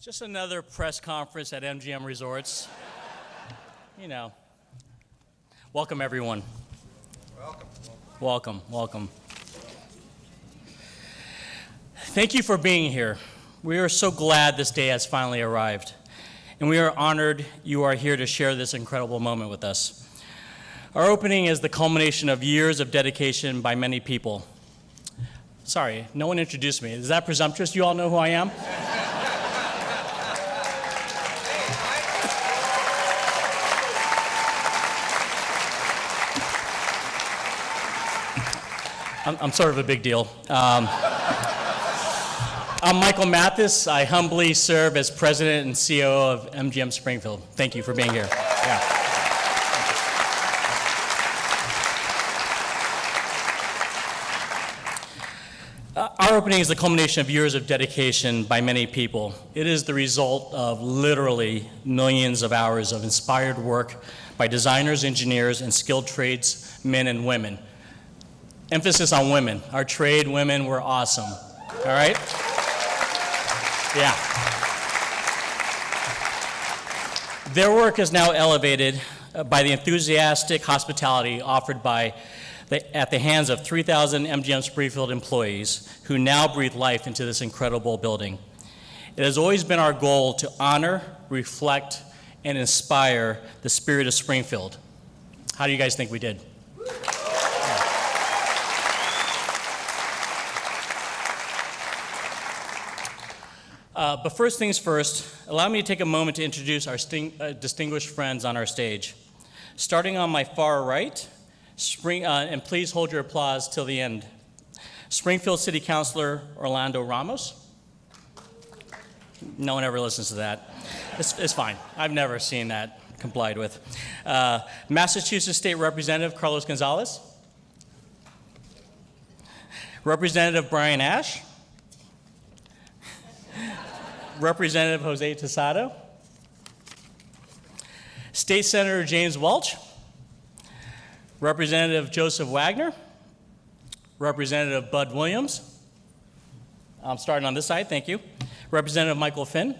Just another press conference at MGM Resorts. You know. Welcome, everyone. Welcome. Thank you for being here. We are so glad this day has finally arrived, and we are honored you are here to share this incredible moment with us. Our opening is the culmination of years of dedication by many people. Sorry, no one introduced me. Is that presumptuous? You all know who I am? I'm sort of a big deal. I'm Michael Mathis. I humbly serve as president and COO of MGM Springfield. Thank you for being here. Yeah. Our opening is the culmination of years of dedication by many people. It is the result of literally millions of hours of inspired work by designers, engineers, and skilled tradesmen and women. Emphasis on women. Our trade women were awesome. All right? Yeah. Their work is now elevated by the enthusiastic hospitality offered at the hands of 3,000 MGM Springfield employees who now breathe life into this incredible building. It has always been our goal to honor, reflect, and inspire the spirit of Springfield. How do you guys think we did? But first things first, allow me to take a moment to introduce our distinguished friends on our stage. Starting on my far right, and please hold your applause till the end, Springfield City Councilor Orlando Ramos. No one ever listens to that. It's fine. I've never seen that complied with. Massachusetts State Representative Carlos Gonzalez. Representative Brian Ash. Representative Jose Tesado, State Senator James Welch, Representative Joseph Wagner, Representative Bud Williams. I'm starting on this side, thank you. Representative Michael Finn,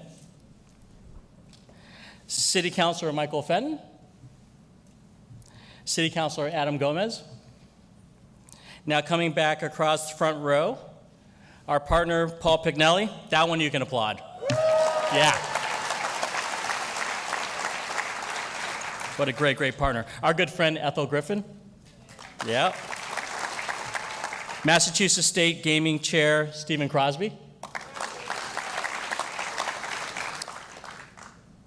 City Councilor Michael Fenton, City Councilor Adam Gomez. Now coming back across the front row, our partner Paul Pignelli. That one you can applaud. Yeah. What a great partner. Our good friend Ethel Griffin. Yeah. Massachusetts State Gaming Chair Stephen Crosby.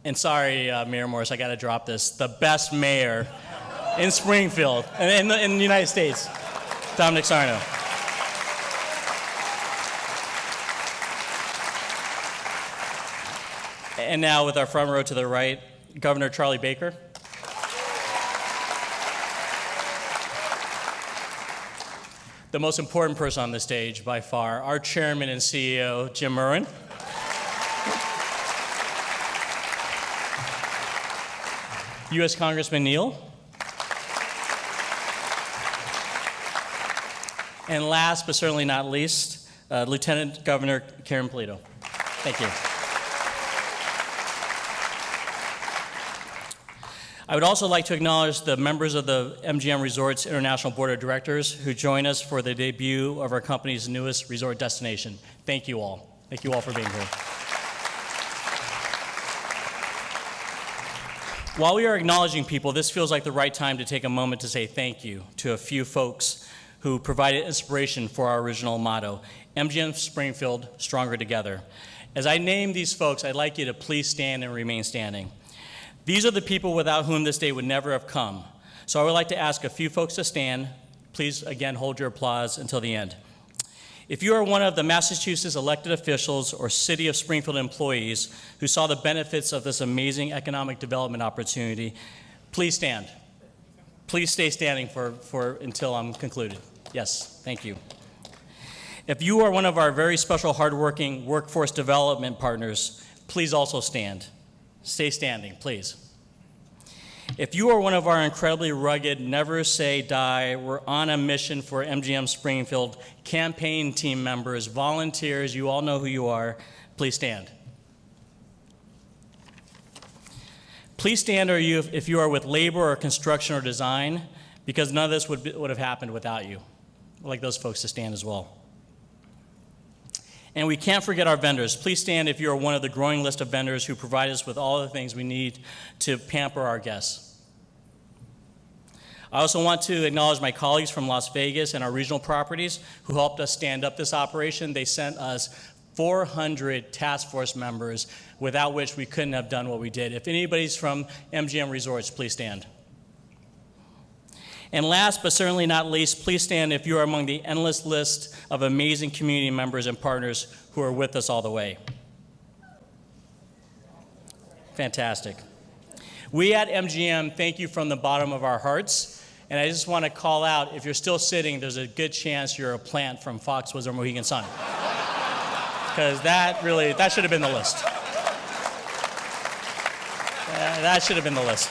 And sorry, Mayor Morris, I got to drop this. The best mayor in Springfield, in the United States, Domenic Sarno. And now with our front row to the right, Governor Charlie Baker. The most important person on the stage by far, our chairman and CEO, Jim Murren. U.S. Congressman Neal. And last but certainly not least, Lieutenant Governor Karen Polito. Thank you. I would also like to acknowledge the members of the MGM Resorts International Board of Directors who join us for the debut of our company's newest resort destination. Thank you all. Thank you all for being here. While we are acknowledging people, this feels like the right time to take a moment to say thank you to a few folks who provided inspiration for our original motto, MGM Springfield, Stronger Together. As I name these folks, I'd like you to please stand and remain standing. These are the people without whom this day would never have come. So I would like to ask a few folks to stand. Please, again, hold your applause until the end. If you are one of the Massachusetts elected officials or City of Springfield employees who saw the benefits of this amazing economic development opportunity, please stand. Please stay standing until I'm concluded. Yes, thank you. If you are one of our very special hardworking workforce development partners, please also stand. Stay standing, please. If you are one of our incredibly rugged, never say die, we're on a mission for MGM Springfield campaign team members, volunteers, you all know who you are, please stand. please stand if you are with labor or construction or design, because none of this would have happened without you. I'd like those folks to stand as well. And we can't forget our vendors. Please stand if you are one of the growing list of vendors who provide us with all the things we need to pamper our guests. I also want to acknowledge my colleagues from Las Vegas and our regional properties who helped us stand up this operation. They sent us 400 task force members, without which we couldn't have done what we did. If anybody's from MGM Resorts, please stand. And last but certainly not least, please stand if you are among the endless list of amazing community members and partners who are with us all the way. Fantastic. We at MGM thank you from the bottom of our hearts. And I just want to call out, if you're still sitting, there's a good chance you're a plant from Foxwoods or Mohegan Sun. Because that should have been the list. That should have been the list.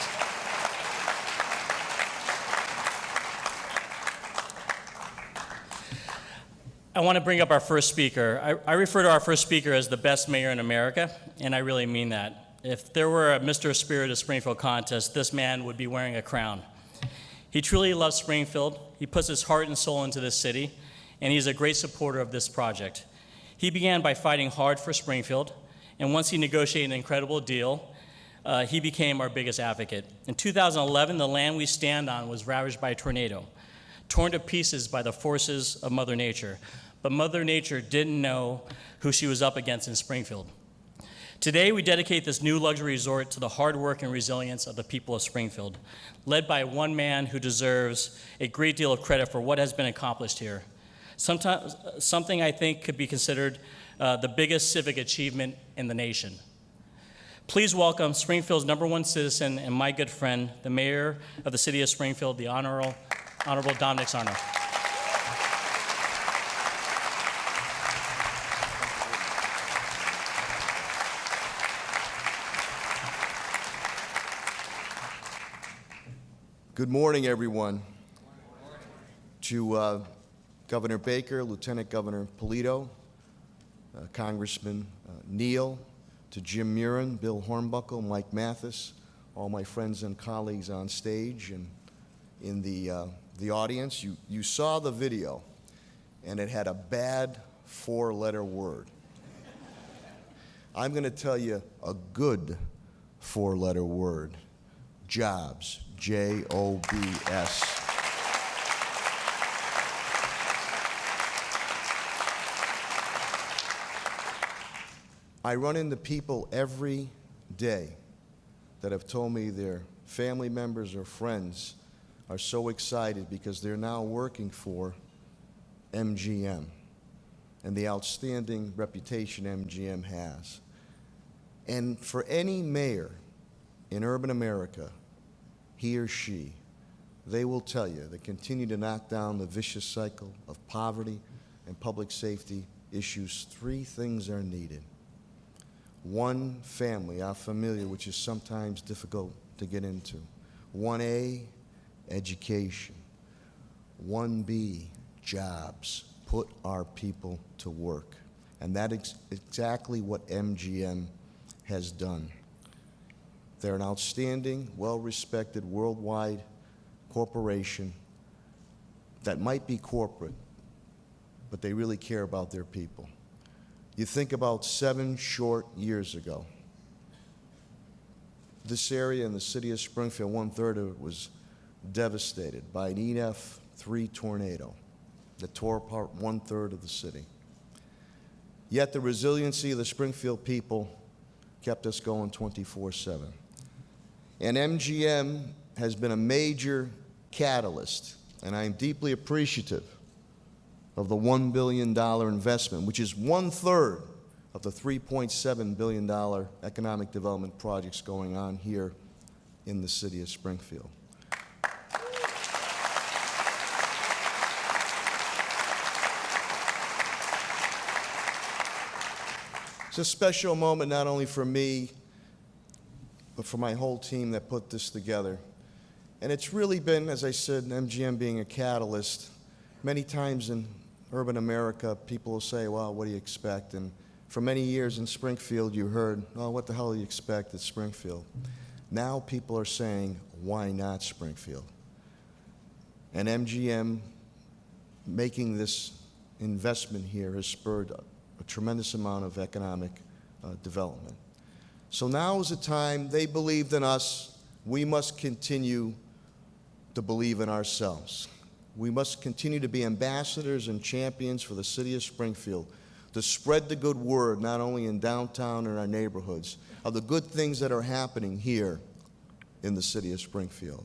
I want to bring up our first speaker. I refer to our first speaker as the best mayor in America, and I really mean that. If there were a Mr. Spirit of Springfield contest, this man would be wearing a crown. He truly loves Springfield. He puts his heart and soul into this city, and he's a great supporter of this project. He began by fighting hard for Springfield, and once he negotiated an incredible deal, he became our biggest advocate. In 2011, the land we stand on was ravaged by a tornado, torn to pieces by the forces of Mother Nature. But Mother Nature didn't know who she was up against in Springfield. Today, we dedicate this new luxury resort to the hard work and resilience of the people of Springfield, led by one man who deserves a great deal of credit for what has been accomplished here. Something I think could be considered the biggest civic achievement in the nation. Please welcome Springfield's #1 citizen and my good friend, the mayor of the city of Springfield, the Honorable Domenic Sarno. Good morning, everyone. To Governor Baker, Lieutenant Governor Polito, Congressman Neal, to Jim Murren, Bill Hornbuckle, Mike Mathis, all my friends and colleagues on stage and in the audience. You saw the video, and it had a bad 4-letter word. I'm going to tell you a good 4-letter word: jobs. Jobs. I run into people every day that have told me their family members or friends are so excited because they're now working for MGM and the outstanding reputation MGM has. And for any mayor in urban America, he or she, they will tell you they continue to knock down the vicious cycle of poverty and public safety issues. 3 things are needed. 1, family, our familia, which is sometimes difficult to get into. 1A, education. 1B, jobs. Put our people to work. And that is exactly what MGM has done. They're an outstanding, well-respected, worldwide corporation that might be corporate, but they really care about their people. You think about 7 short years ago. This area in the city of Springfield, 1/3 of it was devastated by an EF3 tornado that tore apart 1/3 of the city. Yet the resiliency of the Springfield people kept us going 24/7. And MGM has been a major catalyst, and I am deeply appreciative of the $1 billion investment, which is 1/3 of the $3.7 billion economic development projects going on here in the city of Springfield. It's a special moment not only for me, but for my whole team that put this together. And it's really been, as I said, MGM being a catalyst. Many times in urban America, people will say, well, what do you expect? And for many years in Springfield, you heard, oh, what the hell do you expect at Springfield? Now people are saying, why not Springfield? And MGM making this investment here has spurred a tremendous amount of economic development. So now is the time they believed in us. We must continue to believe in ourselves. We must continue to be ambassadors and champions for the city of Springfield, to spread the good word, not only in downtown and our neighborhoods, of the good things that are happening here in the city of Springfield.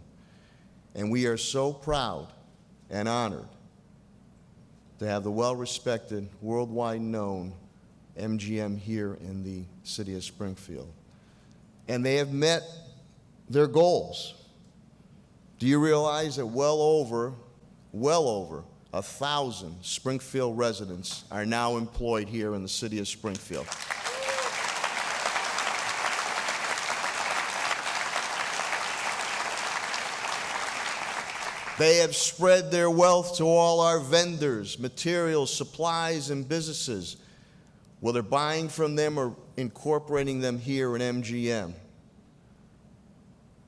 And we are so proud and honored to have the well-respected, worldwide known MGM here in the city of Springfield. And they have met their goals. Do you realize that well over 1,000 Springfield residents are now employed here in the city of Springfield? They have spread their wealth to all our vendors, materials, supplies, and businesses, whether buying from them or incorporating them here in MGM.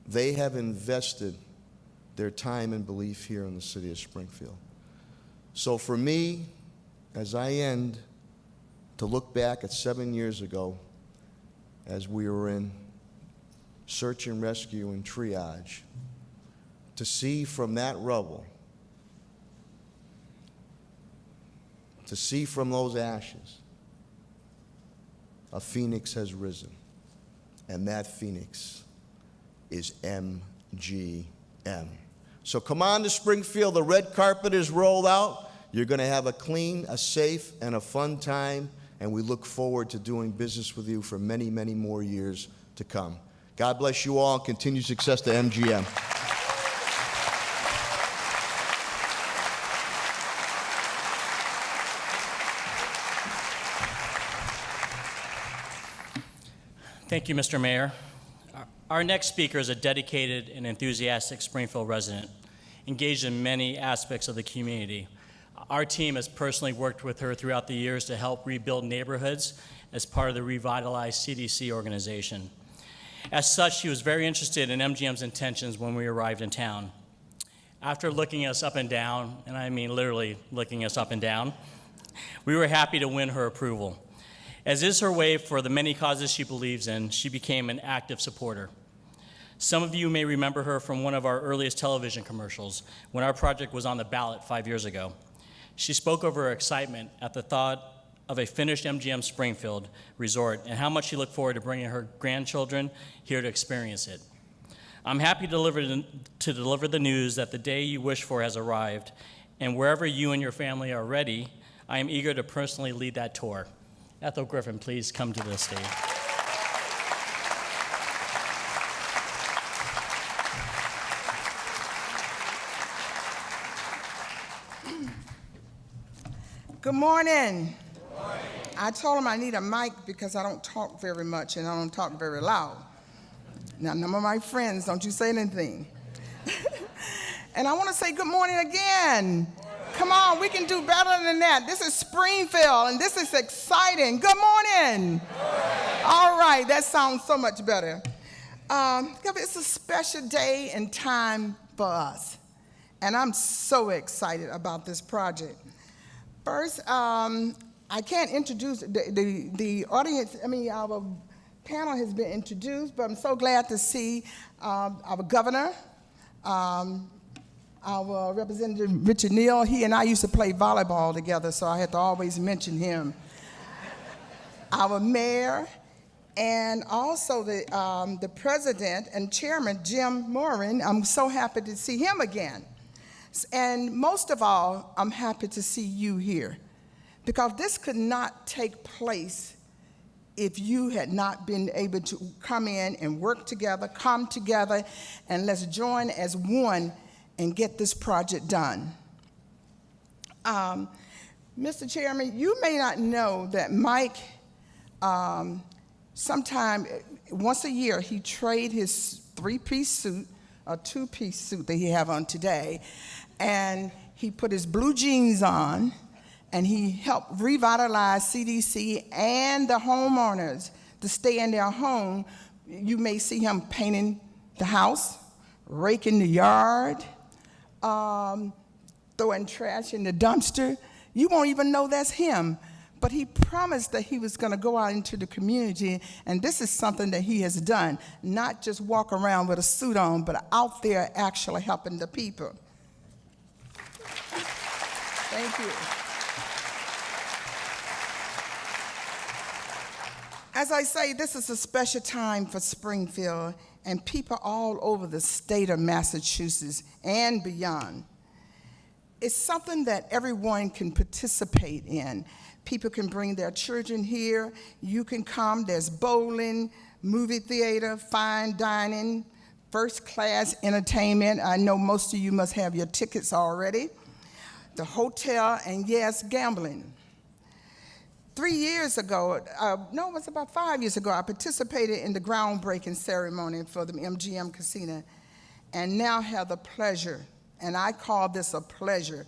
They have invested their time and belief here in the city of Springfield. So for me, as I end, to look back at 7 years ago, as we were in search and rescue and triage, to see from that rubble, to see from those ashes, a phoenix has risen. And that phoenix is MGM. So come on to Springfield. The red carpet is rolled out. You're going to have a clean, a safe, and a fun time. And we look forward to doing business with you for many, many more years to come. God bless you all. Continued success to MGM. Thank you, Mr. Mayor. Our next speaker is a dedicated and enthusiastic Springfield resident, engaged in many aspects of the community. Our team has personally worked with her throughout the years to help rebuild neighborhoods as part of the revitalized CDC organization. As such, she was very interested in MGM's intentions when we arrived in town. After looking us up and down, and I mean literally looking us up and down, we were happy to win her approval. As is her way for the many causes she believes in, she became an active supporter. Some of you may remember her from one of our earliest television commercials when our project was on the ballot 5 years ago. She spoke of her excitement at the thought of a finished MGM Springfield resort and how much she looked forward to bringing her grandchildren here to experience it. I'm happy to deliver the news that the day you wish for has arrived, and wherever you and your family are ready, I am eager to personally lead that tour. Ethel, Griffin, please come to the stage. Good morning. Good morning. I told him I need a mic because I don't talk very much and I don't talk very loud. Now, none of my friends, don't you say anything. And I want to say good morning again. Come on, we can do better than that. This is Springfield, and this is exciting. Good morning. All right, that sounds so much better. It's a special day and time for us, and I'm so excited about this project. First, I can't introduce the audience. Our panel has been introduced, but I'm so glad to see our governor, our Representative Richard Neal. He and I used to play volleyball together, so I had to always mention him. Our mayor, and also the president and chairman, Jim Murren. I'm so happy to see him again. And most of all, I'm happy to see you here, because this could not take place if you had not been able to come in and work together, come together, and let's join as one and get this project done. Mr. Chairman, you may not know that Mike, once a year, he trades his three-piece suit, a two-piece suit that he have on today, and he put his blue jeans on, and he helped revitalize CDC and the homeowners to stay in their home You may see him painting the house, raking the yard, throwing trash in the dumpster. You won't even know that's him. But he promised that he was going to go out into the community, and this is something that he has done, not just walk around with a suit on, but out there actually helping the people. Thank you. As I say, this is a special time for Springfield and people all over the state of Massachusetts and beyond. It's something that everyone can participate in. People can bring their children here. You can come. There's bowling, movie theater, fine dining, first-class entertainment. I know most of you must have your tickets already. The hotel, and yes, gambling. 3 years ago, no, it was about 5 years ago, I participated in the groundbreaking ceremony for the MGM Casino, and now have the pleasure, and I call this a pleasure,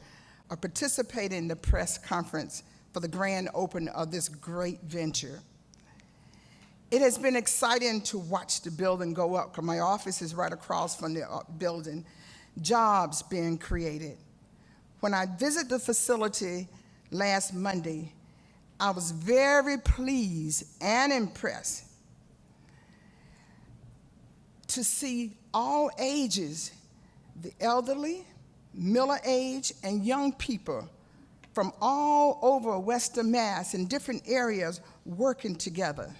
of participating in the press conference for the grand opening of this great venture. It has been exciting to watch the building go up, because my office is right across from the building, jobs being created. When I visited the facility last Monday, I was very pleased and impressed to see all ages, the elderly, middle-aged, and young people from all over Western Mass in different areas working together.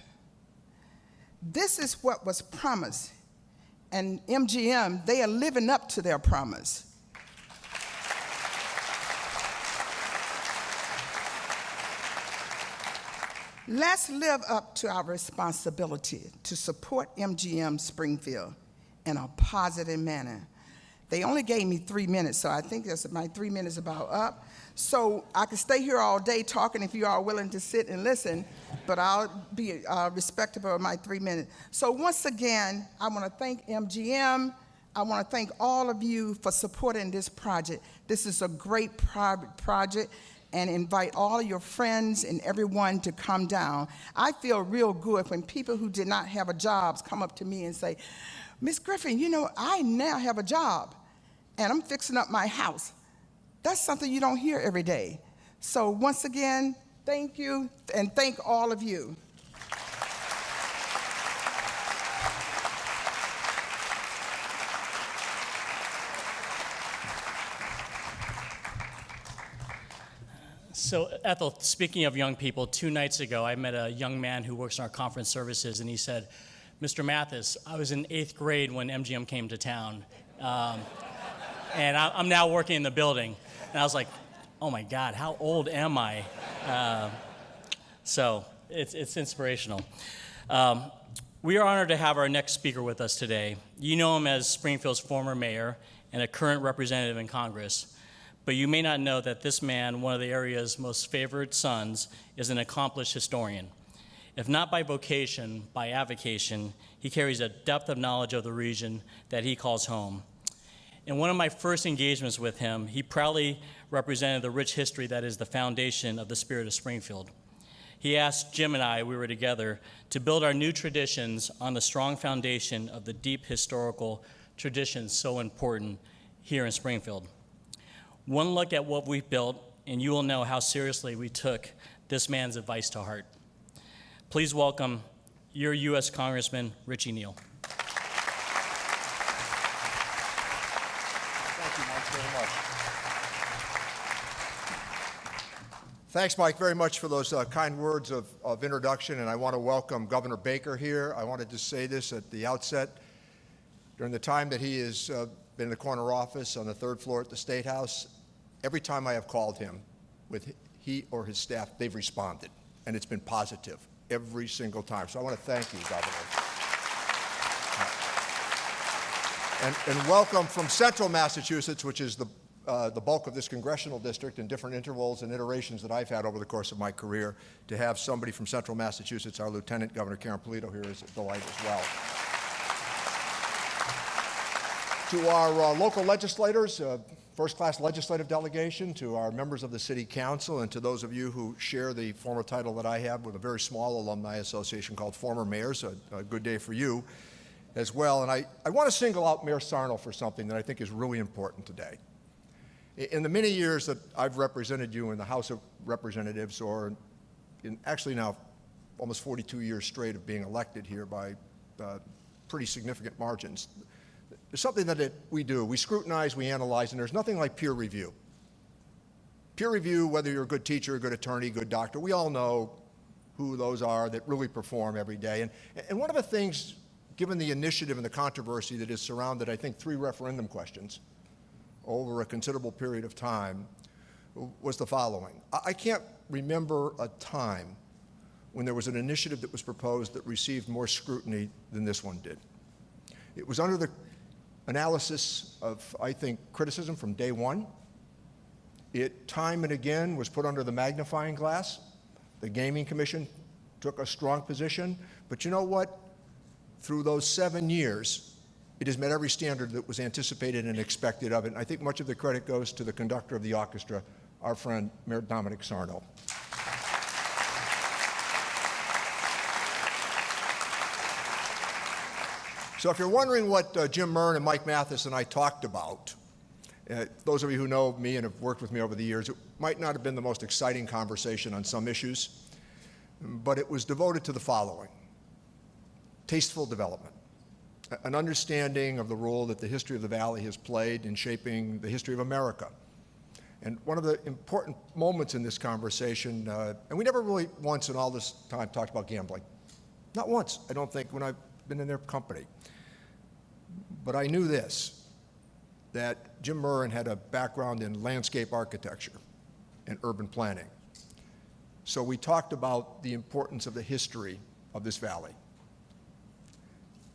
This is what was promised, and MGM, they are living up to their promise. Let's live up to our responsibility to support MGM Springfield in a positive manner. They only gave me 3 minutes, so I think that's my 3 minutes about up. So I could stay here all day talking if you are willing to sit and listen, but I'll be respectful of my 3 minutes. So once again, I want to thank MGM. I want to thank all of you for supporting this project. This is a great project, and invite all of your friends and everyone to come down. I feel real good when people who did not have a job come up to me and say, Miss Griffin, you know, I now have a job, and I'm fixing up my house. That's something you don't hear every day. So once again, thank you, and thank all of you. So, Ethel, speaking of young people, 2 nights ago, I met a young man who works in our conference services, and he said, Mr. Mathis, I was in 8th grade when MGM came to town, and I'm now working in the building. And I was like, oh my God, how old am I? So it's inspirational. We are honored to have our next speaker with us today. You know him as Springfield's former mayor and a current representative in Congress. But you may not know that this man, one of the area's most favored sons, is an accomplished historian. If not by vocation, by avocation, he carries a depth of knowledge of the region that he calls home. In one of my first engagements with him, he proudly represented the rich history that is the foundation of the spirit of Springfield. He asked Jim and I, we were together, to build our new traditions on the strong foundation of the deep historical traditions so important here in Springfield. One look at what we've built, and you will know how seriously we took this man's advice to heart. Please welcome your U.S. Congressman, Richie Neal. Thank you, Mike, very much. Thanks, Mike, very much for those kind words of introduction, and I want to welcome Governor Baker here. I wanted to say this at the outset. During the time that he has been in the corner office on the 3rd floor at the State House, every time I have called him with he or his staff, they've responded, and it's been positive every single time. So I want to thank you, Governor. And welcome from Central Massachusetts, which is the bulk of this congressional district in different intervals and iterations that I've had over the course of my career. To have somebody from Central Massachusetts, our Lieutenant Governor Karen Polito here, is a delight as well. To our local legislators, first-class legislative delegation, to our members of the City Council, and to those of you who share the former title that I have with a very small alumni association called Former Mayors, a good day for you as well. And I want to single out Mayor Sarno for something that I think is really important today. In the many years that I've represented you in the House of Representatives, or in actually now almost 42 years straight of being elected here by pretty significant margins, there's something that we do. We scrutinize, we analyze, and there's nothing like peer review. Peer review, whether you're a good teacher, a good attorney, good doctor, we all know who those are that really perform every day. And one of the things, given the initiative and the controversy that has surrounded, I think, 3 referendum questions over a considerable period of time, was the following. I can't remember a time when there was an initiative that was proposed that received more scrutiny than this one did. It was under the analysis of, I think, criticism from day one. It, time and again, was put under the magnifying glass. The Gaming Commission took a strong position. But you know what? Through those 7 years, it has met every standard that was anticipated and expected of it. And I think much of the credit goes to the conductor of the orchestra, our friend, Mayor Domenic Sarno. So if you're wondering what Jim Murren and Mike Mathis and I talked about, those of you who know me and have worked with me over the years, it might not have been the most exciting conversation on some issues, but it was devoted to the following: tasteful development, an understanding of the role that the history of the Valley has played in shaping the history of America. And one of the important moments in this conversation, and we never really once in all this time talked about gambling. Not once, I don't think, when I've been in their company. But I knew this, that Jim Murren had a background in landscape architecture and urban planning. So we talked about the importance of the history of this valley.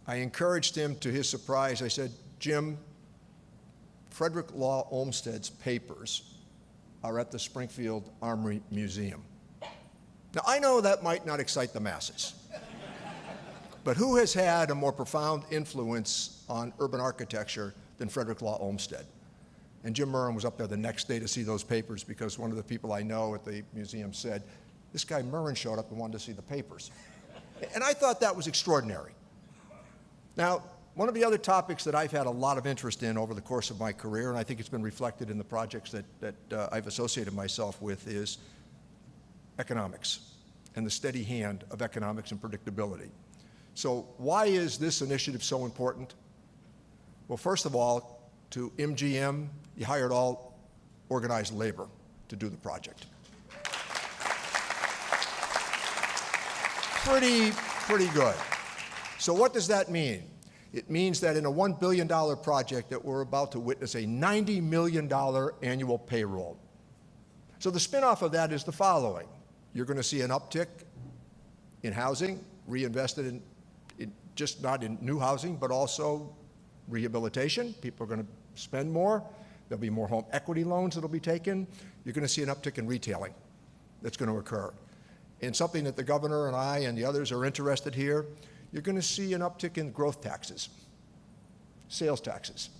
I encouraged him, to his surprise. I said, Jim, Frederick Law Olmsted's papers are at the Springfield Armory Museum. Now, I know that might not excite the masses, but who has had a more profound influence on urban architecture than Frederick Law Olmsted? And Jim Murren was up there the next day to see those papers, because one of the people I know at the museum said, this guy Murren showed up and wanted to see the papers. And I thought that was extraordinary. Now, one of the other topics that I've had a lot of interest in over the course of my career, and I think it's been reflected in the projects that I've associated myself with, is economics and the steady hand of economics and predictability. So why is this initiative so important? Well, first of all, to MGM, you hired all organized labor to do the project. Pretty good. So what does that mean? It means that in a $1 billion project that we're about to witness a $90 million annual payroll. So the spin-off of that is the following. You're going to see an uptick in housing, reinvested in just not in new housing, but also rehabilitation. People are going to spend more. There'll be more home equity loans that'll be taken. You're going to see an uptick in retailing that's going to occur. And something that the governor and I and the others are interested here, you're going to see an uptick in growth taxes, sales taxes,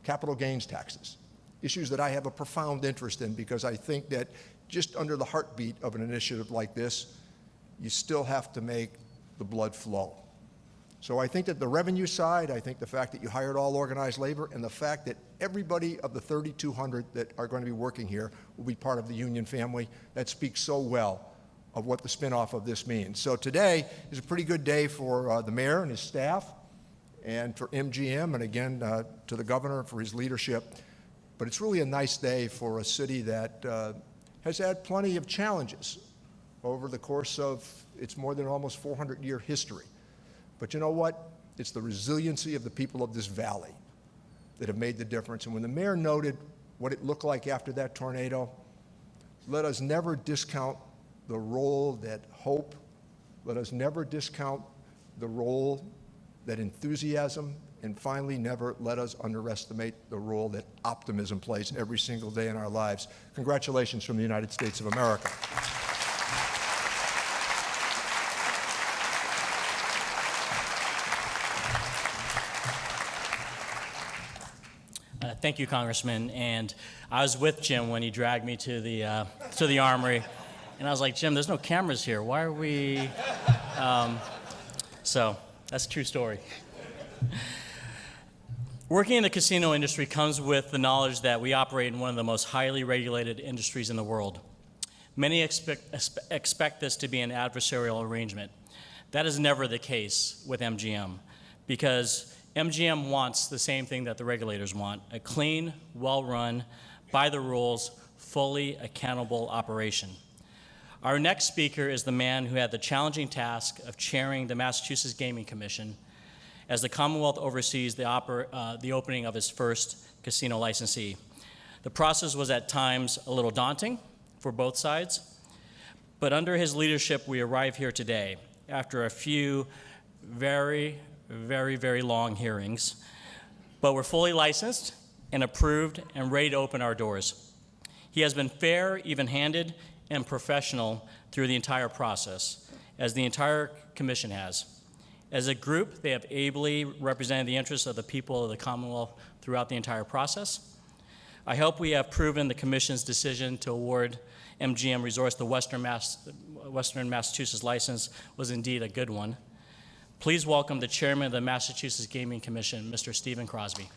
capital gains taxes, issues that I have a profound interest in, because I think that just under the heartbeat of an initiative like this, you still have to make the blood flow. So I think that the revenue side, I think the fact that you hired all organized labor, and the fact that everybody of the 3,200 that are going to be working here will be part of the union family, that speaks so well of what the spinoff of this means. So today is a pretty good day for the mayor and his staff, and for MGM, and again to the governor for his leadership. But it's really a nice day for a city that has had plenty of challenges over the course of its more than almost 400-year history. But you know what? It's the resiliency of the people of this valley that have made the difference. And when the mayor noted what it looked like after that tornado, let us never discount the role that hope, let us never discount the role that enthusiasm, and finally, never let us underestimate the role that optimism plays every single day in our lives. Congratulations from the United States of America. Thank you, Congressman. And I was with Jim when he dragged me to the armory, and I was like, Jim, there's no cameras here. Why are we? So that's a true story. Working in the casino industry comes with the knowledge that we operate in one of the most highly regulated industries in the world. Many expect this to be an adversarial arrangement. That is never the case with MGM, because MGM wants the same thing that the regulators want: a clean, well-run, by the rules, fully accountable operation. Our next speaker is the man who had the challenging task of chairing the Massachusetts Gaming Commission as the Commonwealth oversees the opening of its first casino licensee. The process was at times a little daunting for both sides, but under his leadership, we arrive here today after a few very, very, very long hearings, but we're fully licensed and approved and ready to open our doors. He has been fair, even-handed, and professional through the entire process, as the entire commission has. As a group, they have ably represented the interests of the people of the Commonwealth throughout the entire process. I hope we have proven the Commission's decision to award MGM Resorts the Western Massachusetts license was indeed a good one. Please welcome the Chairman of the Massachusetts Gaming Commission, Mr. Stephen Crosby.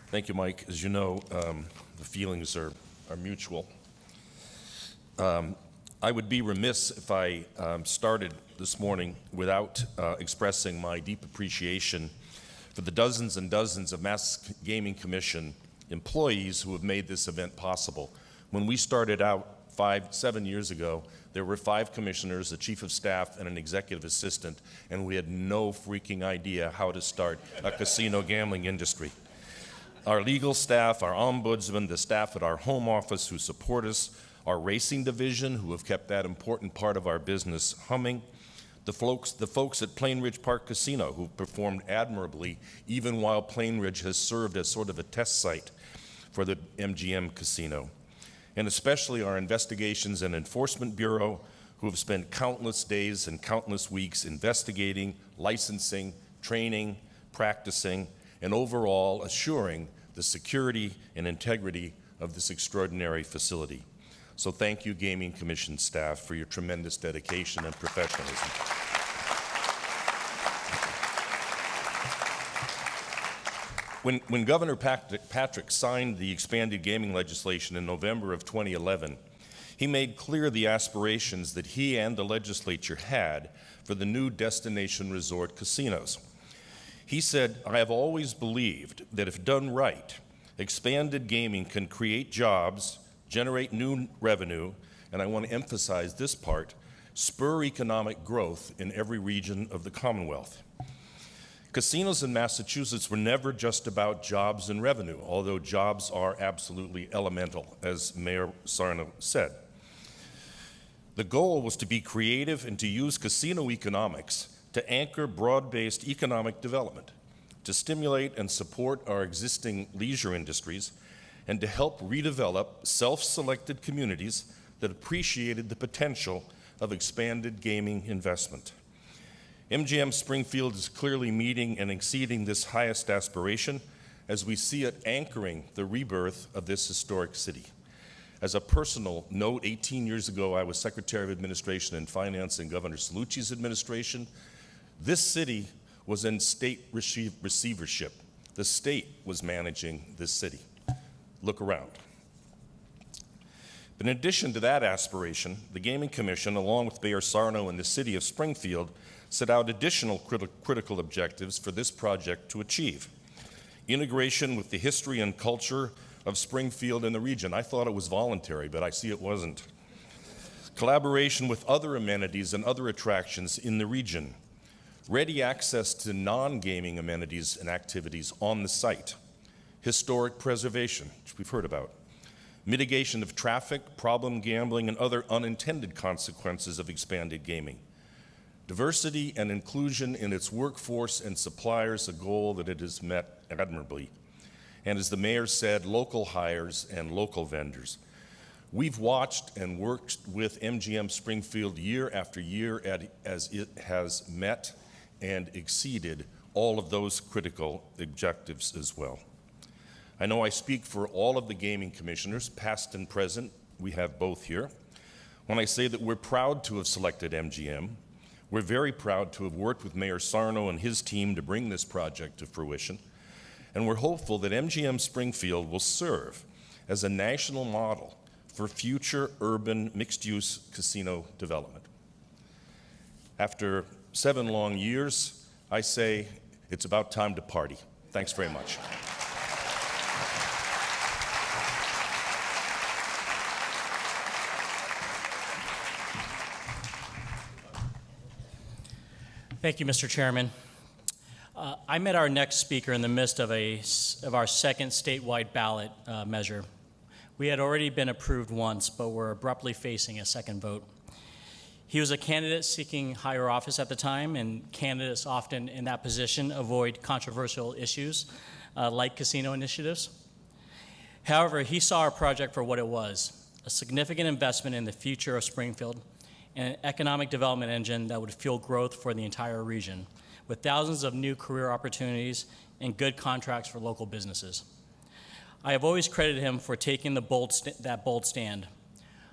Thank you, Mike. As you know, the feelings are mutual. I would be remiss if I started this morning without expressing my deep appreciation for the dozens and dozens of Mass Gaming Commission employees who have made this event possible. When we started out 7 years ago, there were 5 commissioners, a chief of staff, and an executive assistant, and we had no freaking idea how to start a casino gambling industry. Our legal staff, our ombudsman, the staff at our home office who support us, our racing division who have kept that important part of our business humming, the folks at Plainridge Park Casino who performed admirably even while Plainridge has served as sort of a test site for the MGM casino, and especially our Investigations and Enforcement Bureau who have spent countless days and countless weeks investigating, licensing, training, practicing, and overall assuring the security and integrity of this extraordinary facility. So thank you, Gaming Commission staff, for your tremendous dedication and professionalism. When Governor Patrick signed the expanded gaming legislation in November of 2011, he made clear the aspirations that he and the legislature had for the new destination resort casinos. He said, "I have always believed that if done right, expanded gaming can create jobs, generate new revenue, and I want to emphasize this part, spur economic growth in every region of the Commonwealth." Casinos in Massachusetts were never just about jobs and revenue, although jobs are absolutely elemental, as Mayor Sarno said. The goal was to be creative and to use casino economics to anchor broad-based economic development, to stimulate and support our existing leisure industries, and to help redevelop self-selected communities that appreciated the potential of expanded gaming investment. MGM Springfield is clearly meeting and exceeding this highest aspiration as we see it anchoring the rebirth of this historic city. As a personal note, 18 years ago, I was Secretary of Administration and Finance in Governor Cellucci's administration. This city was in state receivership. The state was managing this city. Look around. But in addition to that aspiration, the Gaming Commission, along with Mayor Sarno and the city of Springfield, set out additional critical objectives for this project to achieve. Integration with the history and culture of Springfield and the region. I thought it was voluntary, but I see it wasn't. Collaboration with other amenities and other attractions in the region. Ready access to non-gaming amenities and activities on the site. Historic preservation, which we've heard about. Mitigation of traffic, problem gambling, and other unintended consequences of expanded gaming. Diversity and inclusion in its workforce and suppliers, a goal that it has met admirably. And as the mayor said, local hires and local vendors. We've watched and worked with MGM Springfield year after year as it has met and exceeded all of those critical objectives as well. I know I speak for all of the gaming commissioners, past and present, we have both here, when I say that we're proud to have selected MGM. We're very proud to have worked with Mayor Sarno and his team to bring this project to fruition, and we're hopeful that MGM Springfield will serve as a national model for future urban mixed-use casino development. After 7 long years, I say it's about time to party. Thanks very much. Thank you, Mr. Chairman. I met our next speaker in the midst of our second statewide ballot measure. We had already been approved once, but were abruptly facing a second vote. He was a candidate seeking higher office at the time, and candidates often in that position avoid controversial issues like casino initiatives. However, he saw our project for what it was, a significant investment in the future of Springfield and an economic development engine that would fuel growth for the entire region, with thousands of new career opportunities and good contracts for local businesses. I have always credited him for taking that bold stand.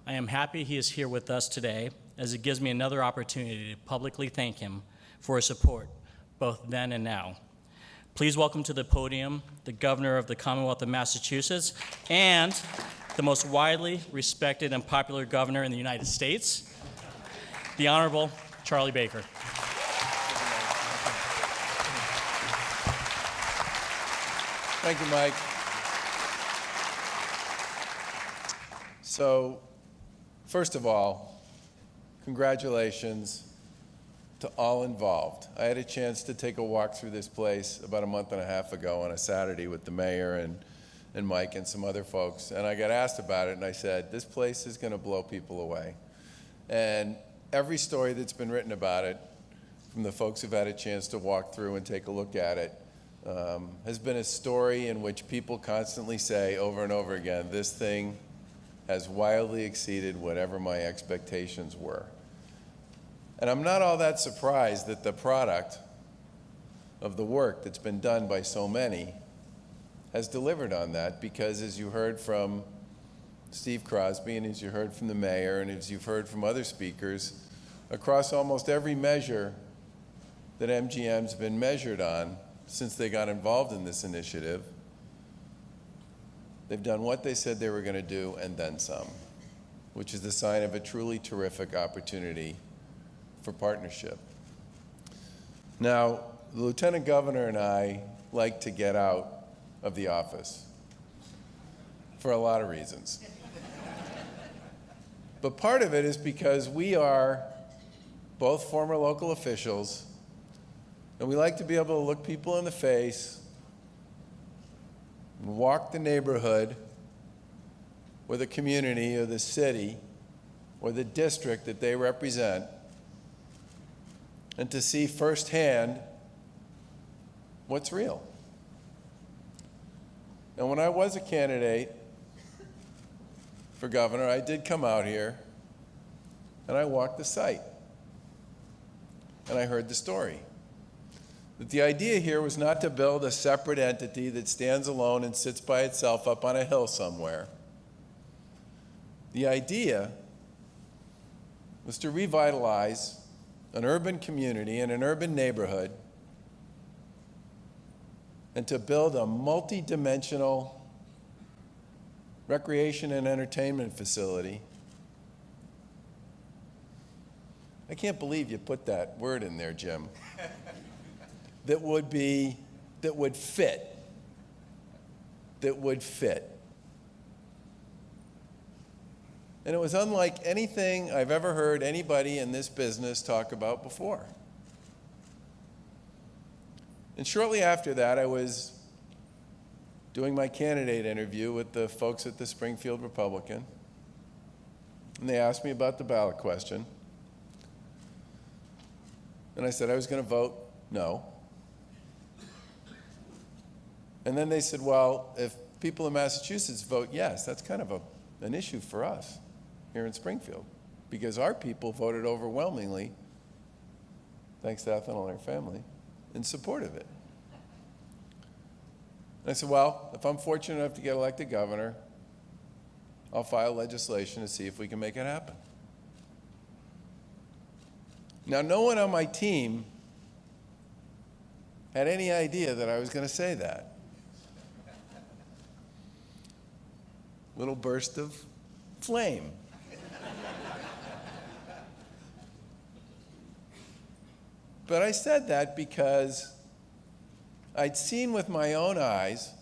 I am happy he is here with us today, as it gives me another opportunity to publicly thank him for his support, both then and now. Please welcome to the podium the Governor of the Commonwealth of Massachusetts and the most widely respected and popular governor in the United States, the Honorable Charlie Baker. Thank you, Mike. So, first of all, congratulations to all involved. I had a chance to take a walk through this place about a month and a half ago on a Saturday with the mayor and Mike and some other folks, and I got asked about it, and I said, this place is going to blow people away. And every story that's been written about it, from the folks who've had a chance to walk through and take a look at it, has been a story in which people constantly say over and over again, this thing has wildly exceeded whatever my expectations were. And I'm not all that surprised that the product of the work that's been done by so many has delivered on that, because as you heard from Steve Crosby and as you heard from the mayor and as you've heard from other speakers, across almost every measure that MGM's been measured on since they got involved in this initiative, they've done what they said they were going to do and then some, which is the sign of a truly terrific opportunity for partnership. Now, the Lieutenant Governor and I like to get out of the office for a lot of reasons. But part of it is because we are both former local officials, and we like to be able to look people in the face and walk the neighborhood or the community or the city or the district that they represent, and to see firsthand what's real. And when I was a candidate for governor, I did come out here and I walked the site and I heard the story. That the idea here was not to build a separate entity that stands alone and sits by itself up on a hill somewhere. The idea was to revitalize an urban community and an urban neighborhood and to build a multi-dimensional recreation and entertainment facility. I can't believe you put that word in there, Jim. that would fit. And it was unlike anything I've ever heard anybody in this business talk about before. And shortly after that, I was doing my candidate interview with the folks at the Springfield Republican, and they asked me about the ballot question. And I said I was going to vote no. And then they said, well, if people in Massachusetts vote yes, that's kind of a an issue for us here in Springfield because our people voted overwhelmingly, thanks to Ethel and her family, in support of it. And I said, well, if I'm fortunate enough to get elected governor, I'll file legislation to see if we can make it happen. Now, no one on my team had any idea that I was going to say that. Little burst of flame. But I said that because I'd seen with my own eyes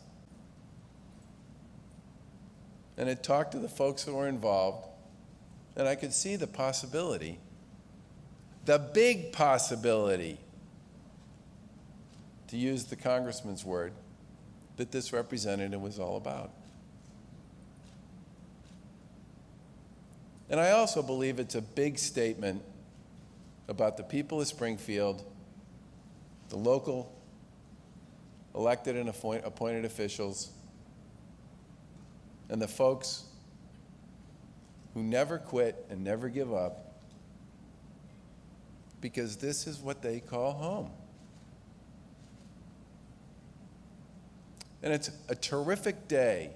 and had talked to the folks who were involved, and I could see the possibility, the big possibility, to use the Congressman's word, that this representative was all about. And I also believe it's a big statement about the people of Springfield, the local elected and appointed officials, and the folks who never quit and never give up, because this is what they call home. And it's a terrific day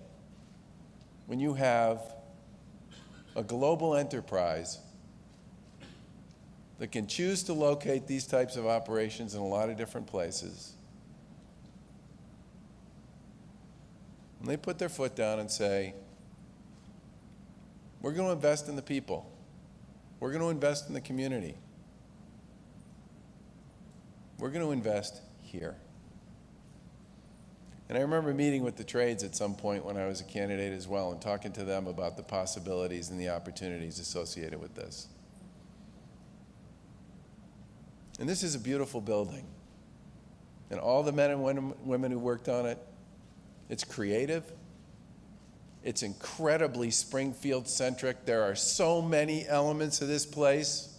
when you have a global enterprise that can choose to locate these types of operations in a lot of different places. And they put their foot down and say, we're going to invest in the people. We're going to invest in the community. We're going to invest here. And I remember meeting with the trades at some point when I was a candidate as well and talking to them about the possibilities and the opportunities associated with this. And this is a beautiful building. And all the men and women who worked on it, it's creative. It's incredibly Springfield-centric. There are so many elements of this place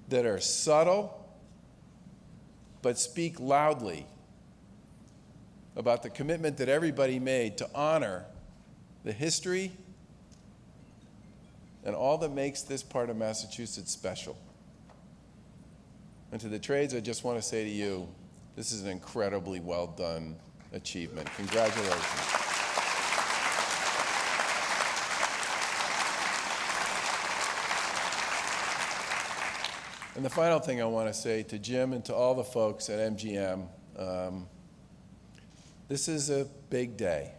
that are subtle, but speak loudly about the commitment that everybody made to honor the history and all that makes this part of Massachusetts special. And to the trades, I just want to say to you, this is an incredibly well done achievement. Congratulations. And the final thing I want to say to Jim and to all the folks at MGM, this is a big day,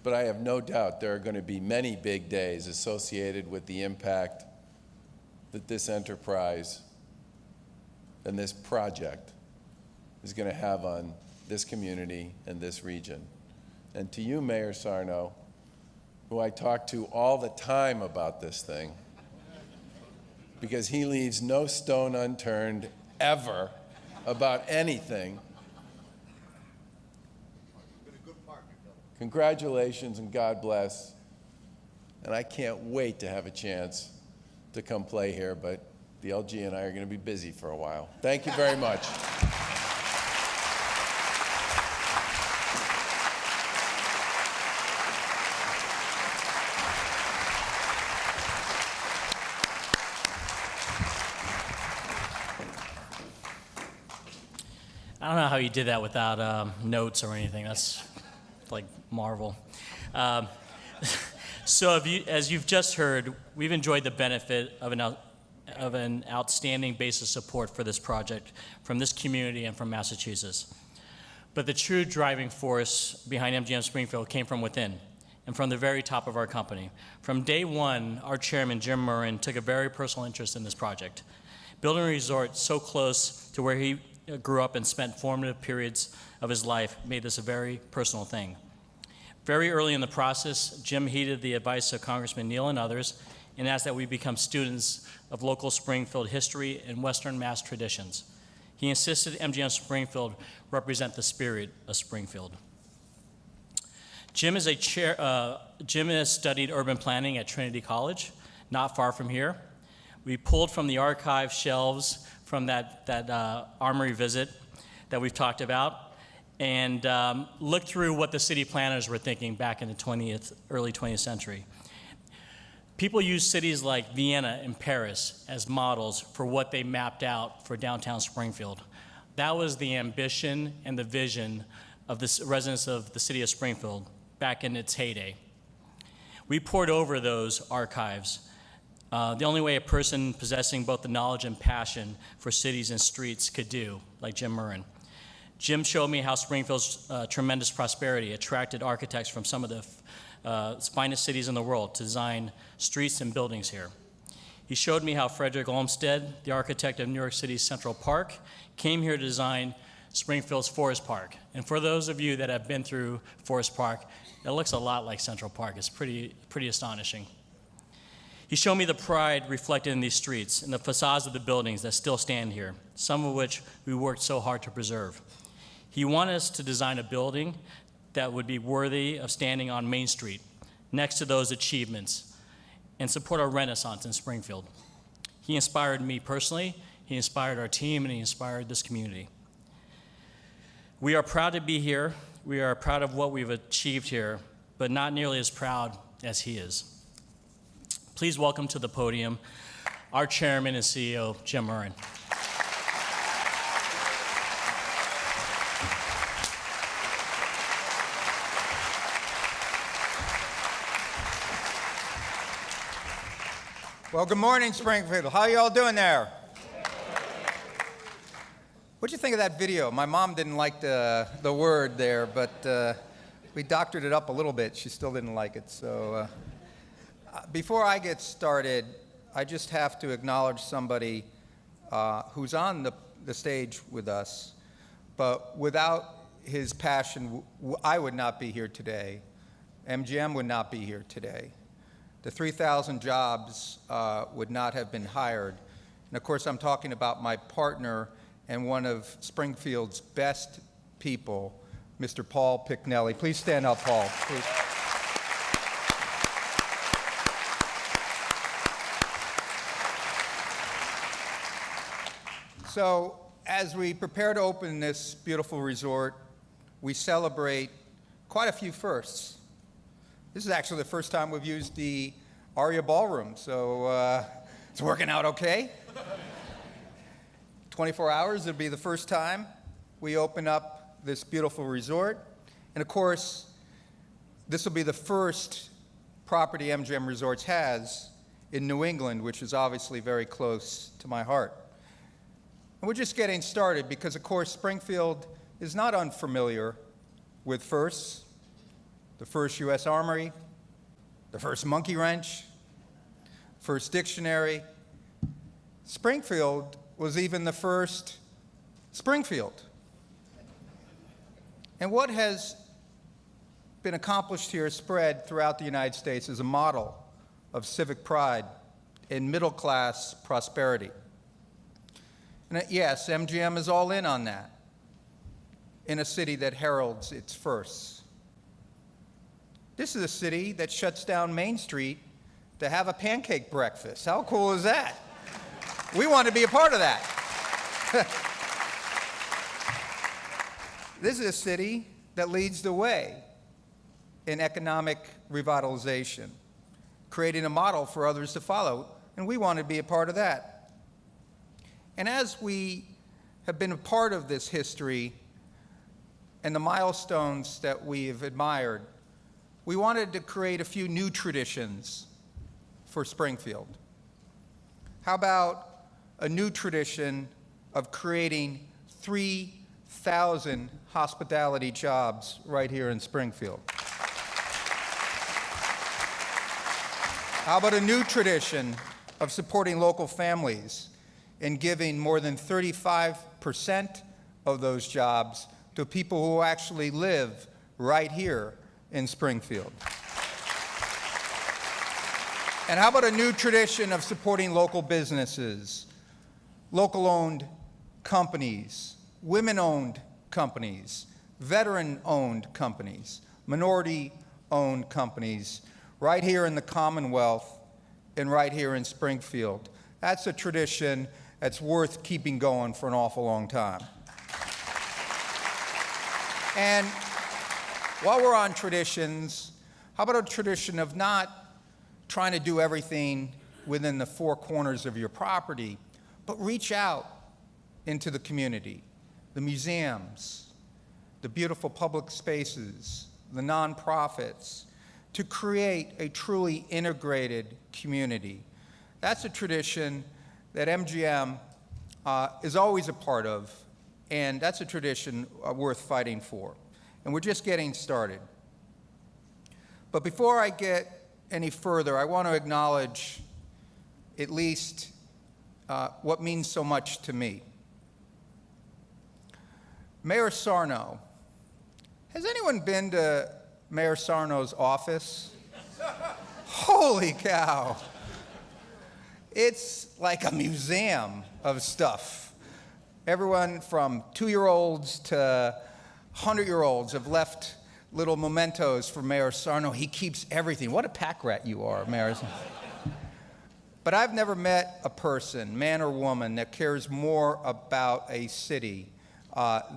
but I have no doubt there are going to be many big days associated with the impact that this enterprise and this project is going to have on this community and this region. And to you, Mayor Sarno, who I talk to all the time about this thing, because he leaves no stone unturned ever about anything. Congratulations and God bless. And I can't wait to have a chance to come play here, but the LG and I are going to be busy for a while. Thank you very much. I don't know how you did that without notes or anything. That's like Marvel. So as you've just heard, we've enjoyed the benefit of an outstanding base of support for this project from this community and from Massachusetts. But the true driving force behind MGM Springfield came from within and from the very top of our company. From day one, our chairman, Jim Murren, took a very personal interest in this project. Building a resort so close to where he grew up and spent formative periods of his life made this a very personal thing. Very early in the process, Jim heeded the advice of Congressman Neal and others and asked that we become students of local Springfield history and Western Mass traditions. He insisted MGM Springfield represent the spirit of Springfield. Jim has studied urban planning at Trinity College, not far from here. We pulled from the archive shelves from that armory visit that we've talked about, and look through what the city planners were thinking back in the early 20th century. People used cities like Vienna and Paris as models for what they mapped out for downtown Springfield. That was the ambition and the vision of the residents of the city of Springfield back in its heyday. We poured over those archives. The only way a person possessing both the knowledge and passion for cities and streets could do, like Jim Murren. Jim showed me how Springfield's tremendous prosperity attracted architects from some of the finest cities in the world to design streets and buildings here. He showed me how Frederick Olmsted, the architect of New York City's Central Park, came here to design Springfield's Forest Park. And for those of you that have been through Forest Park, it looks a lot like Central Park. It's pretty astonishing. He showed me the pride reflected in these streets and the facades of the buildings that still stand here, some of which we worked so hard to preserve. He wanted us to design a building that would be worthy of standing on Main Street next to those achievements and support our renaissance in Springfield. He inspired me personally, he inspired our team, and he inspired this community. We are proud to be here. We are proud of what we've achieved here, but not nearly as proud as he is. Please welcome to the podium our chairman and CEO, Jim Murren. Well, good morning, Springfield. How y'all doing there? What'd you think of that video? My mom didn't like the word there, but we doctored it up a little bit. She still didn't like it. So before I get started, I just have to acknowledge somebody who's on the stage with us, but without his passion, I would not be here today. MGM would not be here today. The 3,000 jobs would not have been hired. And of course, I'm talking about my partner and one of Springfield's best people, Mr. Paul Picknelly. Please stand up, Paul. Please. So, as we prepare to open this beautiful resort, we celebrate quite a few firsts. This is actually the first time we've used the Aria Ballroom, so it's working out okay. 24 hours, it'll be the first time we open up this beautiful resort. And of course, this will be the first property MGM Resorts has in New England, which is obviously very close to my heart. And we're just getting started because, of course, Springfield is not unfamiliar with firsts. The first U.S. Armory, the first monkey wrench, first dictionary. Springfield was even the first Springfield. And what has been accomplished here spread throughout the United States is a model of civic pride and middle-class prosperity. And yes, MGM is all in on that in a city that heralds its firsts. This is a city that shuts down Main Street to have a pancake breakfast. How cool is that? We want to be a part of that. This is a city that leads the way in economic revitalization, creating a model for others to follow, and we want to be a part of that. And as we have been a part of this history and the milestones that we have admired, we wanted to create a few new traditions for Springfield. How about a new tradition of creating 3,000 hospitality jobs right here in Springfield? How about a new tradition of supporting local families and giving more than 35% of those jobs to people who actually live right here in Springfield? And how about a new tradition of supporting local businesses, local-owned companies, women-owned companies, veteran-owned companies, minority-owned companies, right here in the Commonwealth and right here in Springfield? That's a tradition that's worth keeping going for an awful long time. And while we're on traditions, how about a tradition of not trying to do everything within the four corners of your property, but reach out into the community, the museums, the beautiful public spaces, the nonprofits, to create a truly integrated community. That's a tradition that MGM is always a part of, and that's a tradition worth fighting for. And we're just getting started. But before I get any further, I want to acknowledge at least what means so much to me. Mayor Sarno. Has anyone been to Mayor Sarno's office? Holy cow. It's like a museum of stuff. Everyone from 2-year-olds to 100-year-olds have left little mementos for Mayor Sarno. He keeps everything. What a pack rat you are, Mayor Sarno. But I've never met a person, man or woman, that cares more about a city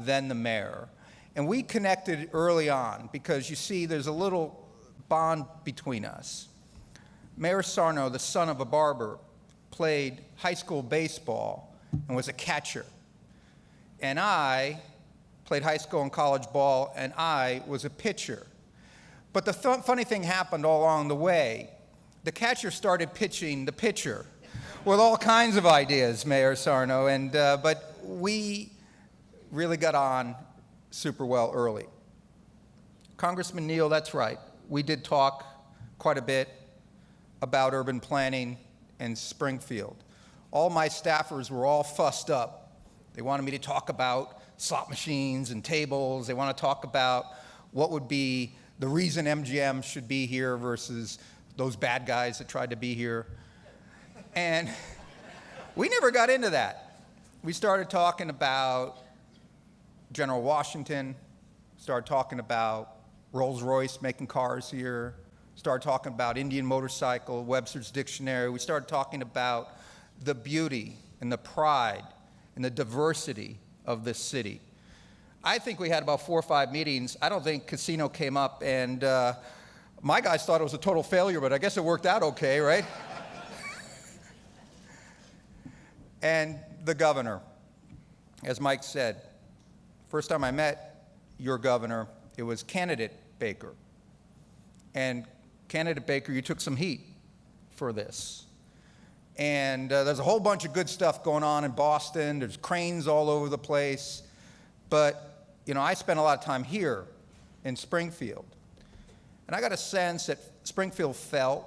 than the mayor. And we connected early on because, you see, there's a little bond between us. Mayor Sarno, the son of a barber, played high school baseball and was a catcher. And I played high school and college ball, and I was a pitcher. But the funny thing happened all along the way. The catcher started pitching the pitcher with all kinds of ideas, Mayor Sarno, but we really got on super well early. Congressman Neal, that's right. We did talk quite a bit about urban planning in Springfield. All my staffers were all fussed up. They wanted me to talk about slot machines and tables. They want to talk about what would be the reason MGM should be here versus those bad guys that tried to be here. And we never got into that. We started talking about General Washington, started talking about Rolls-Royce making cars here, started talking about Indian motorcycle, Webster's Dictionary. We started talking about the beauty and the pride and the diversity of this city. I think we had about 4 or 5 meetings. I don't think casino came up, and my guys thought it was a total failure, but I guess it worked out okay, right? And the governor, as Mike said, first time I met your governor, it was candidate Baker. And candidate Baker, you took some heat for this. And there's a whole bunch of good stuff going on in Boston. There's cranes all over the place. But, you know, I spent a lot of time here in Springfield. And I got a sense that Springfield felt,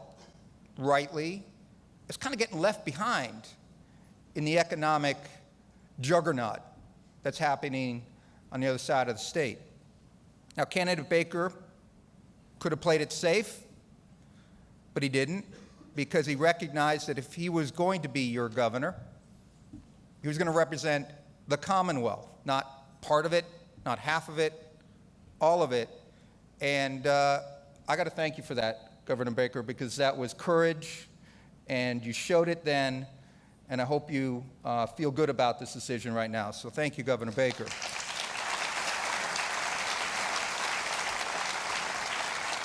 rightly, it's kind of getting left behind in the economic juggernaut that's happening on the other side of the state. Now, candidate Baker could have played it safe, but he didn't, because he recognized that if he was going to be your governor, he was going to represent the Commonwealth, not part of it, not half of it, all of it. And I got to thank you for that, Governor Baker, because that was courage, and you showed it then, and I hope you feel good about this decision right now. So thank you, Governor Baker.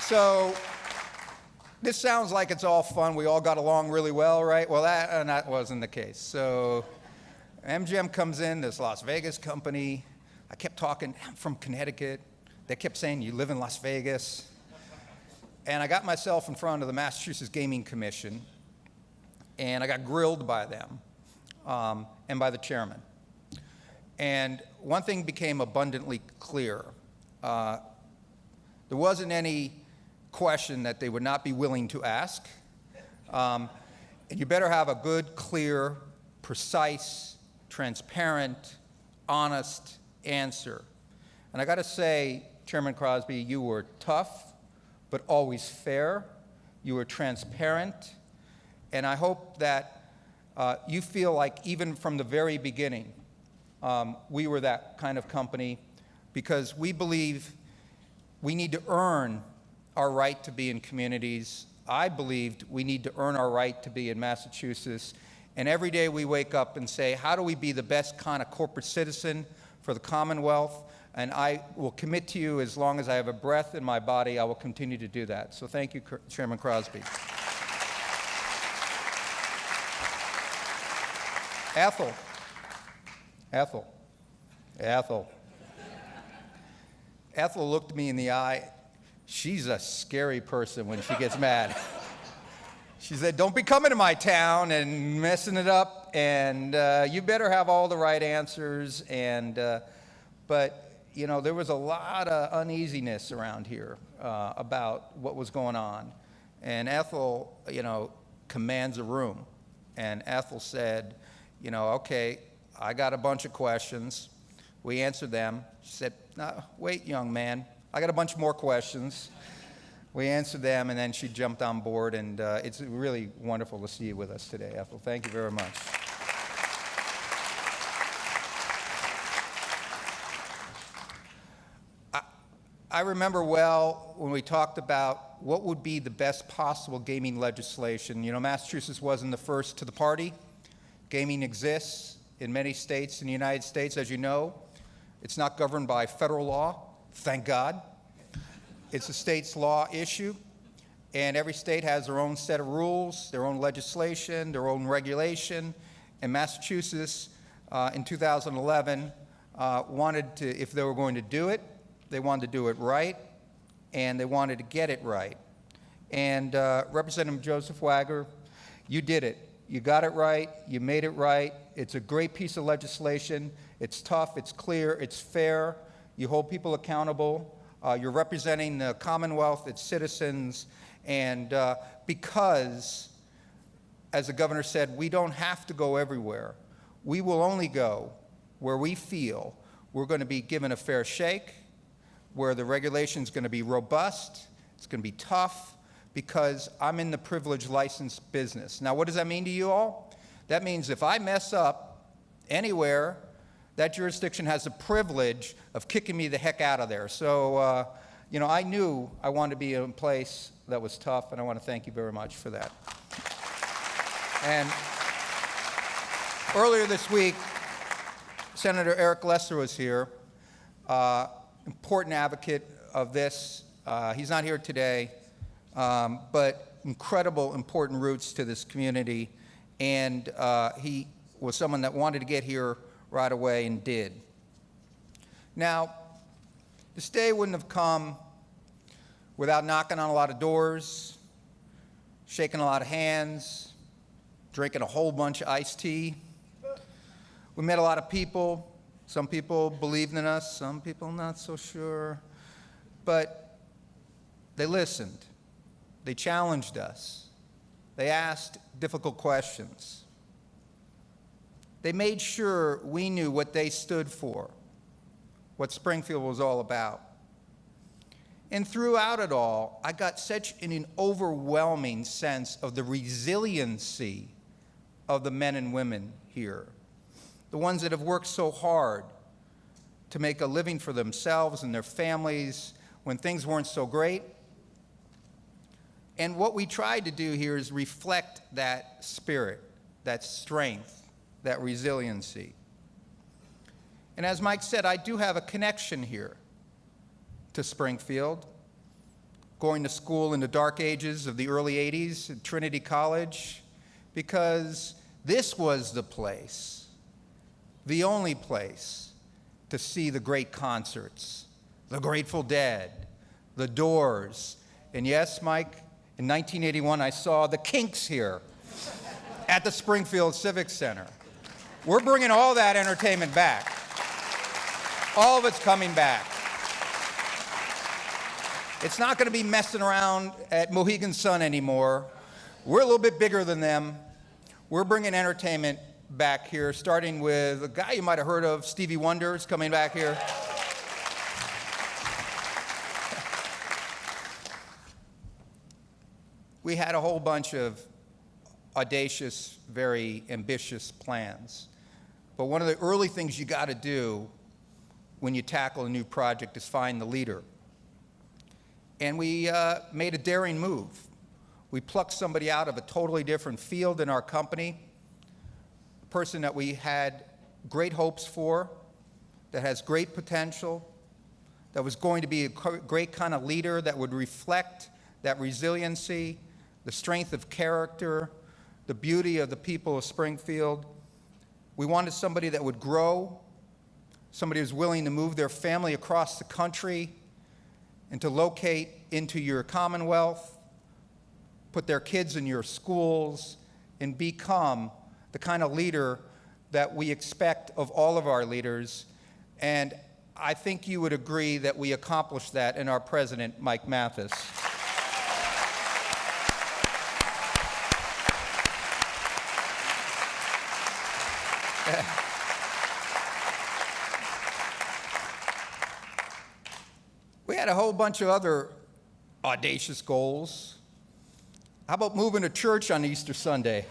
So this sounds like it's all fun. We all got along really well, right? Well, that wasn't the case. So MGM comes in, this Las Vegas company. I kept talking, I'm from Connecticut. They kept saying, you live in Las Vegas. And I got myself in front of the Massachusetts Gaming Commission, and I got grilled by them and by the chairman. And one thing became abundantly clear. There wasn't any question that they would not be willing to ask. And you better have a good, clear, precise, transparent, honest answer. And I got to say, Chairman Crosby, you were tough, but always fair. You were transparent. And I hope that you feel like even from the very beginning, we were that kind of company, because we believe we need to earn our right to be in communities. I believed we need to earn our right to be in Massachusetts. And every day we wake up and say, how do we be the best kind of corporate citizen for the Commonwealth? And I will commit to you as long as I have a breath in my body, I will continue to do that. So thank you, Chairman Crosby. Ethel. Ethel looked me in the eye. She's a scary person when she gets mad. She said, don't be coming to my town and messing it up, and you better have all the right answers. But you know, there was a lot of uneasiness around here about what was going on. And Ethel, you know, commands a room. And Ethel said, you know, okay, I got a bunch of questions. We answered them. She said, no, wait, young man, I got a bunch more questions. We answered them, and then she jumped on board, and it's really wonderful to see you with us today, Ethel. Thank you very much. I remember well when we talked about what would be the best possible gaming legislation. You know, Massachusetts wasn't the first to the party. Gaming exists in many states in the United States, as you know. It's not governed by federal law, thank God. It's a state's law issue, and every state has their own set of rules, their own legislation, their own regulation. And Massachusetts, in 2011, wanted to, if they were going to do it, they wanted to do it right, and they wanted to get it right. And Representative Joseph Wagner, you did it. You got it right. You made it right. It's a great piece of legislation. It's tough. It's clear. It's fair. You hold people accountable. You're representing the Commonwealth, its citizens, and because, as the governor said, we don't have to go everywhere. We will only go where we feel we're going to be given a fair shake, where the regulation is going to be robust, it's going to be tough, because I'm in the privileged license business. Now, what does that mean to you all? That means if I mess up anywhere, that jurisdiction has the privilege of kicking me the heck out of there. So, you know, I knew I wanted to be in a place that was tough, and I want to thank you very much for that. And earlier this week, Senator Eric Lesser was here, important advocate of this. He's not here today, but incredible, important roots to this community. And he was someone that wanted to get here right away and did. Now, this day wouldn't have come without knocking on a lot of doors, shaking a lot of hands, drinking a whole bunch of iced tea. We met a lot of people. Some people believed in us, some people not so sure. But they listened. They challenged us. They asked difficult questions. They made sure we knew what they stood for, what Springfield was all about. And throughout it all, I got such an overwhelming sense of the resiliency of the men and women here, the ones that have worked so hard to make a living for themselves and their families when things weren't so great. And what we tried to do here is reflect that spirit, that strength, that resiliency. And as Mike said, I do have a connection here to Springfield, going to school in the dark ages of the early 80s at Trinity College, because this was the place, the only place, to see the great concerts, the Grateful Dead, the Doors. And yes, Mike, in 1981, I saw the Kinks here at the Springfield Civic Center. We're bringing all that entertainment back. All of it's coming back. It's not going to be messing around at Mohegan Sun anymore. We're a little bit bigger than them. We're bringing entertainment back here, starting with a guy you might have heard of, Stevie Wonder, is coming back here. We had a whole bunch of audacious, very ambitious plans. But one of the early things you got to do when you tackle a new project is find the leader. And we made a daring move. We plucked somebody out of a totally different field in our company, a person that we had great hopes for, that has great potential, that was going to be a great kind of leader that would reflect that resiliency, the strength of character, the beauty of the people of Springfield. We wanted somebody that would grow, somebody who was willing to move their family across the country and to locate into your commonwealth, put their kids in your schools, and become the kind of leader that we expect of all of our leaders. And I think you would agree that we accomplished that in our president, Mike Mathis. We had a whole bunch of other audacious goals. How about moving to church on Easter Sunday?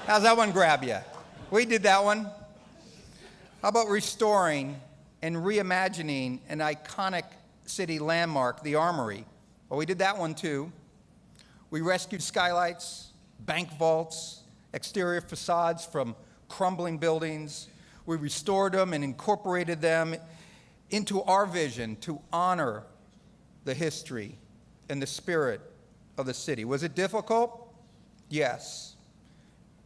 How's that one grab you? We did that one. How about restoring and reimagining an iconic city landmark, the Armory? Well, we did that one too. We rescued skylights, bank vaults, exterior facades from crumbling buildings. We restored them and incorporated them into our vision to honor the history and the spirit of the city. Was it difficult? Yes,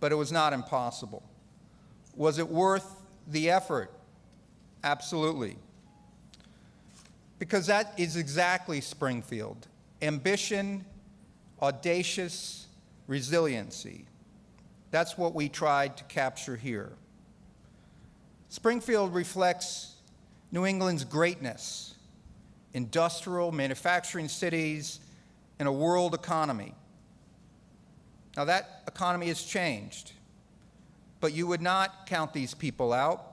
but it was not impossible. Was it worth the effort? Absolutely. Because that is exactly Springfield. Ambition, audacious resiliency. That's what we tried to capture here. Springfield reflects New England's greatness, industrial, manufacturing cities, and a world economy. Now that economy has changed, but you would not count these people out.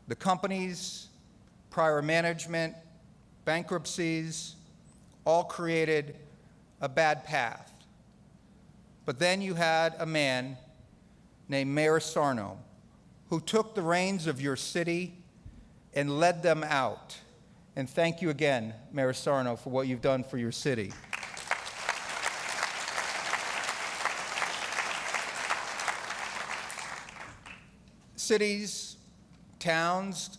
The companies, prior management, bankruptcies, all created a bad path. But then you had a man named Mayor Sarno who took the reins of your city and led them out. And thank you again, Mayor Sarno, for what you've done for your city. Cities, towns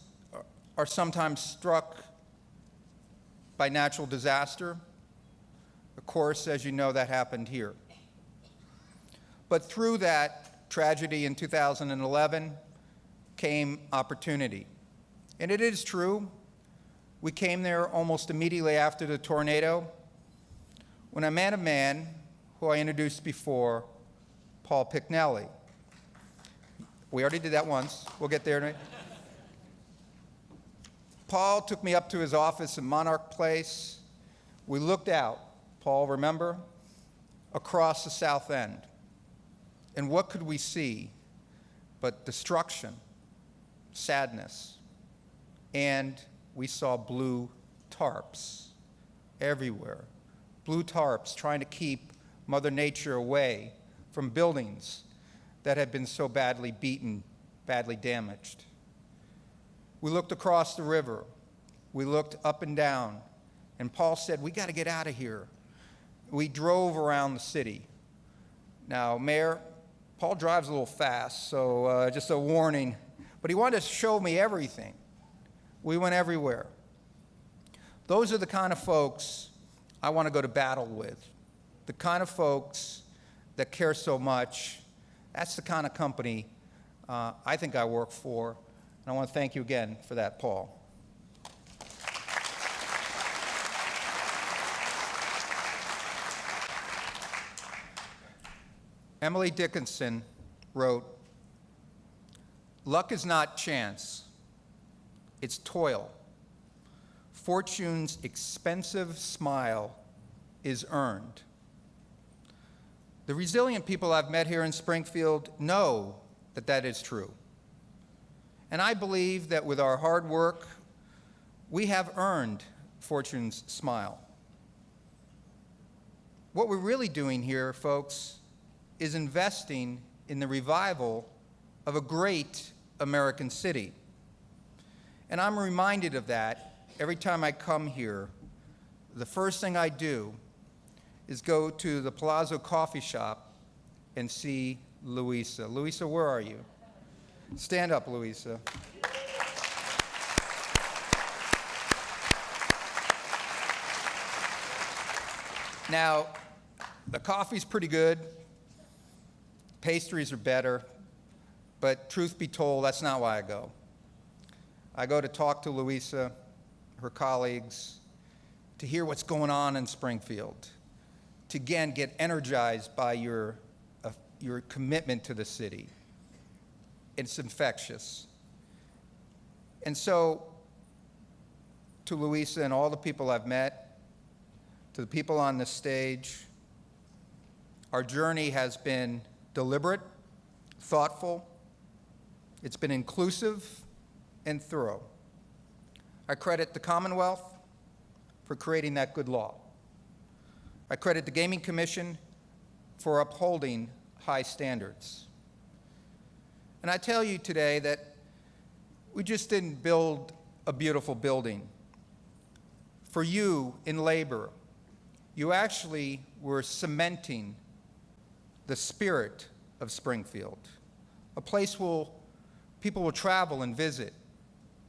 are sometimes struck by natural disaster. Of course, as you know, that happened here. But through that tragedy in 2011 came opportunity. And it is true, we came there almost immediately after the tornado when I met a man who I introduced before, Paul Picknelly. We already did that once. We'll get there tonight. Paul took me up to his office in Monarch Place. We looked out, Paul, remember, across the South End. And what could we see but destruction, sadness, and we saw blue tarps everywhere. Blue tarps trying to keep Mother Nature away from buildings that had been so badly beaten, badly damaged. We looked across the river. We looked up and down. And Paul said, we got to get out of here. We drove around the city. Now, Mayor, Paul drives a little fast, so just a warning. But he wanted to show me everything. We went everywhere. Those are the kind of folks I want to go to battle with. The kind of folks that care so much. That's the kind of company I think I work for. And I want to thank you again for that, Paul. Emily Dickinson wrote, "Luck is not chance, it's toil. Fortune's expensive smile is earned." The resilient people I've met here in Springfield know that that is true. And I believe that with our hard work, we have earned Fortune's smile. What we're really doing here, folks, is investing in the revival of a great American city. And I'm reminded of that every time I come here. The first thing I do is go to the Palazzo Coffee Shop and see Louisa. Louisa, where are you? Stand up, Louisa. Now, the coffee's pretty good, pastries are better, but truth be told, that's not why I go. I go to talk to Louisa, her colleagues, to hear what's going on in Springfield, to again get energized by your commitment to the city. It's infectious. And so, to Louisa and all the people I've met, to the people on this stage, our journey has been deliberate, thoughtful, it's been inclusive and thorough. I credit the Commonwealth for creating that good law. I credit the Gaming Commission for upholding high standards. And I tell you today that we just didn't build a beautiful building. For you in labor, you actually were cementing the spirit of Springfield, a place where people will travel and visit,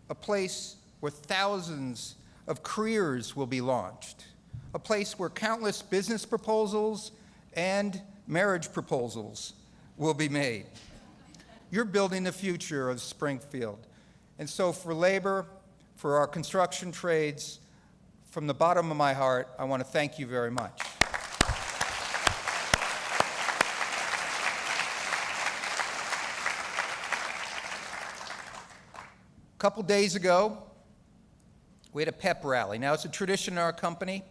a place where thousands of careers will be launched, a place where countless business proposals and marriage proposals will be made. You're building the future of Springfield. And so for labor, for our construction trades, from the bottom of my heart, I want to thank you very much. A couple days ago, we had a pep rally. Now, it's a tradition in our company.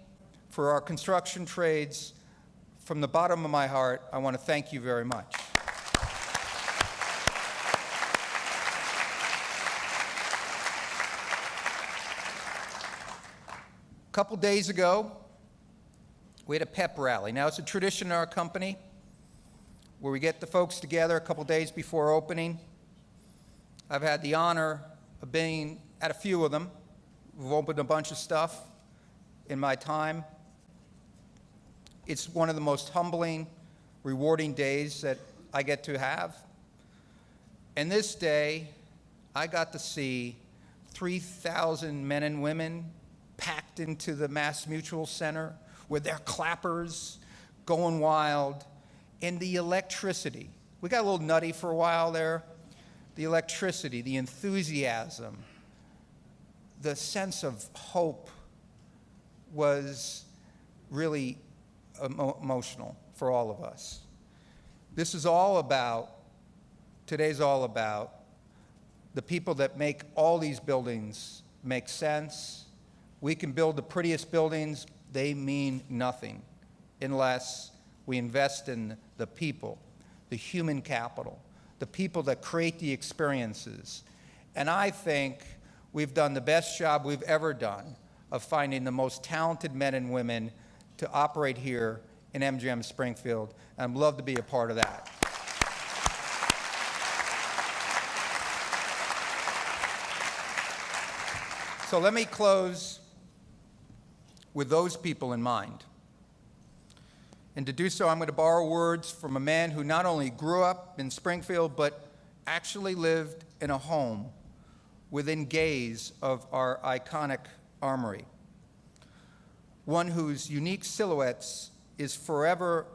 For our construction trades, from the bottom of my heart, I want to thank you very much. A couple days ago, we had a pep rally. Now, it's a tradition in our company where we get the folks together a couple days before opening. I've had the honor of being at a few of them. We've opened a bunch of stuff in my time. It's one of the most humbling, rewarding days that I get to have. And this day, I got to see 3,000 men and women packed into the Mass Mutual Center with their clappers going wild. And the electricity, we got a little nutty for a while there. The electricity, the enthusiasm, the sense of hope was really emotional for all of us. Today's all about the people that make all these buildings make sense. We can build the prettiest buildings, they mean nothing unless we invest in the people, the human capital, the people that create the experiences. And I think we've done the best job we've ever done of finding the most talented men and women to operate here in MGM Springfield, and I'd love to be a part of that. So let me close with those people in mind. And to do so, I'm going to borrow words from a man who not only grew up in Springfield, but actually lived in a home within gaze of our iconic armory. One whose unique silhouettes is forever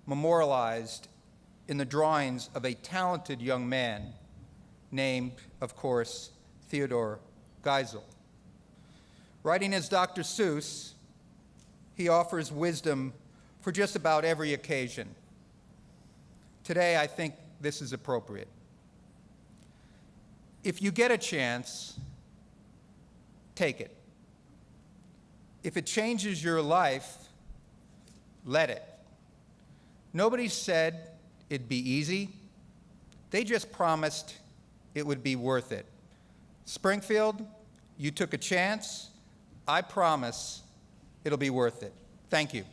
memorialized in the drawings of a talented young man named, of course, Theodore Geisel. Writing as Dr. Seuss, he offers wisdom for just about every occasion. Today, I think this is appropriate. If you get a chance, take it. If it changes your life, let it. Nobody said it'd be easy. They just promised it would be worth it. Springfield, you took a chance. I promise it'll be worth it. Thank you.